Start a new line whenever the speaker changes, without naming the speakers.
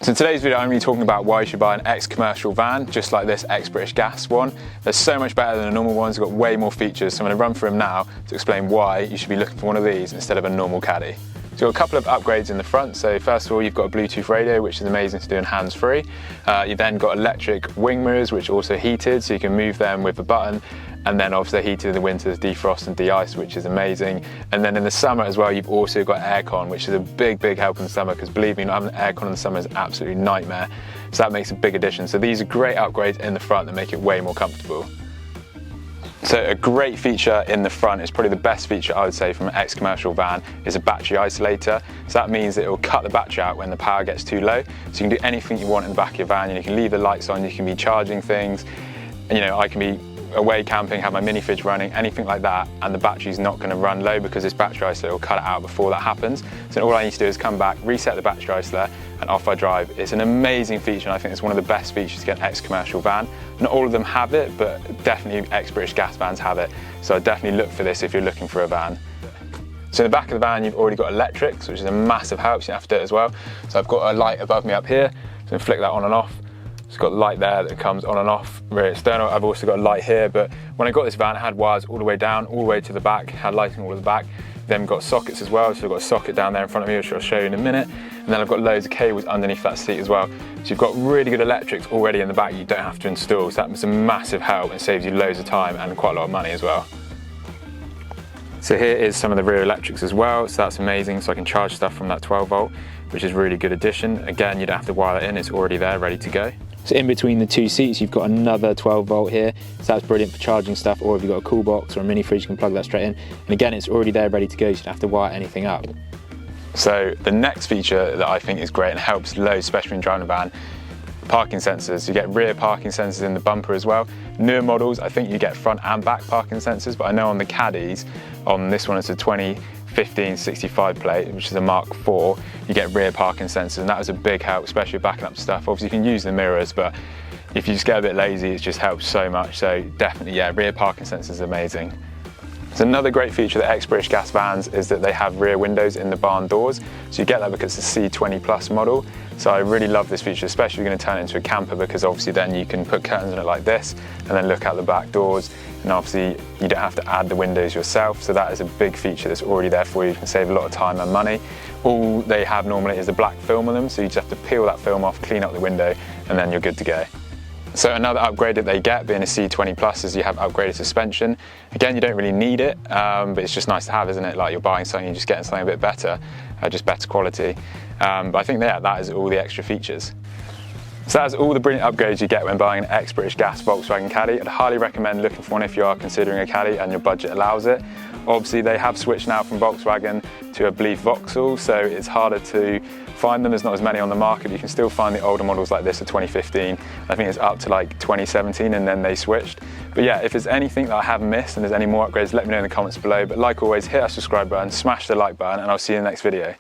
So in today's video I'm going to be talking about why you should buy an ex-commercial van, just like this ex-British Gas one. They're so much better than the normal ones, they've got way more features, so I'm going to run through them now to explain why you should be looking for one of these instead of a normal Caddy. So you've got a couple of upgrades in the front. So first of all, you've got a Bluetooth radio, which is amazing to do in hands-free. You've then got electric wing mirrors, which are also heated, so you can move them with a button. And then obviously heated in the winters, defrost and de-ice, which is amazing. And then in the summer as well, you've also got aircon, which is a big help in the summer, because believe me, not having aircon in the summer is an absolute nightmare. So that makes a big addition. So these are great upgrades in the front that make it way more comfortable. So a great feature in the front is probably the best feature I would say from an ex-commercial van is a battery isolator. So that means that it will cut the battery out when the power gets too low. So you can do anything you want in the back of your van. You can leave the lights on, you can be charging things. And I can be away camping, have my mini fridge running, anything like that, and the battery's not going to run low because this battery isolator will cut it out before that happens. So all I need to do is come back, reset the battery isolator, and off I drive. It's an amazing feature, and I think it's one of the best features to get an ex-commercial van. Not all of them have it, but definitely ex-British Gas vans have it. So I'd definitely look for this if you're looking for a van. So in the back of the van, you've already got electrics, which is a massive help, so you don't have to do it as well. So I've got a light above me up here, so I can flick that on and off. It's got a light there that comes on and off, rear external. I've also got a light here, but when I got this van, it had wires all the way down, all the way to the back, had lighting all at the back. Then we've got sockets as well, so I've got a socket down there in front of me, which I'll show you in a minute. And then I've got loads of cables underneath that seat as well. So you've got really good electrics already in the back you don't have to install. So that's a massive help and saves you loads of time and quite a lot of money as well. So here is some of the rear electrics as well, so that's amazing. So I can charge stuff from that 12 volt, which is a really good addition. Again, you don't have to wire it in, it's already there, ready to go. So in between the two seats, you've got another 12 volt here. So that's brilliant for charging stuff, or if you've got a cool box or a mini fridge, you can plug that straight in. And again, it's already there, ready to go, so you don't have to wire anything up. So the next feature that I think is great and helps loads, especially when driving a van, parking sensors. You get rear parking sensors in the bumper as well. Newer models, I think you get front and back parking sensors, but I know on the Caddies, on this one it's a 2015 65 plate, which is a Mark IV, you get rear parking sensors, and that was a big help, especially backing up stuff. Obviously you can use the mirrors, but if you just get a bit lazy, it just helps so much. So definitely, yeah, rear parking sensors is amazing. So another great feature of the ex-British Gas vans is that they have rear windows in the barn doors. So you get that because it's a C20 Plus model. So I really love this feature, especially if you're going to turn it into a camper, because obviously then you can put curtains on it like this and then look out the back doors. And obviously you don't have to add the windows yourself. So that is a big feature that's already there for you. You can save a lot of time and money. All they have normally is a black film on them. So you just have to peel that film off, clean up the window, and then you're good to go. So another upgrade that they get, being a C20 Plus, is you have upgraded suspension. Again, you don't really need it, but it's just nice to have, isn't it? Like you're buying something, you're just getting something a bit better, just better quality. But I think that is all the extra features. So that's all the brilliant upgrades you get when buying an ex-British Gas Volkswagen Caddy. I'd highly recommend looking for one if you are considering a Caddy and your budget allows it. Obviously they have switched now from Volkswagen to, I believe, Vauxhall, so it's harder to find them. There's not as many on the market, but you can still find the older models like this of 2015. I think it's up to like 2017 and then they switched. But yeah, if there's anything that I have missed and there's any more upgrades, let me know in the comments below. But like always, hit that subscribe button, smash the like button, and I'll see you in the next video.